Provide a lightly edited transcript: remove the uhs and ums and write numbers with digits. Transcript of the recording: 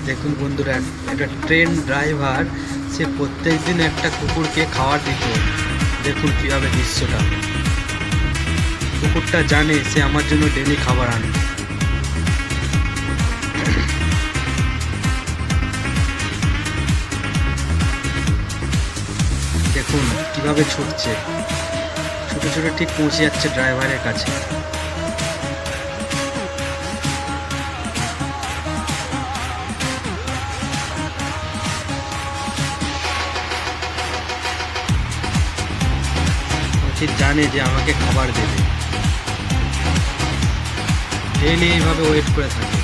দেখুন বন্ধুরা, একটা ট্রেন ড্রাইভার সে প্রত্যেক দিন একটা কুকুরকে খাবার দিত। দেখুন কীভাবে দৃশ্যটা, কুকুরটা জানে সে আমার জন্য ডেলি খাবার আনে। দেখুন কিভাবে ছুটছে, ছোটো ছোটো ঠিক পৌঁছে যাচ্ছে ড্রাইভারের কাছে। ঠিক জানে যে আমাকে খাবার দেবে, ডেইলি এইভাবে ওয়েট করে থাকে।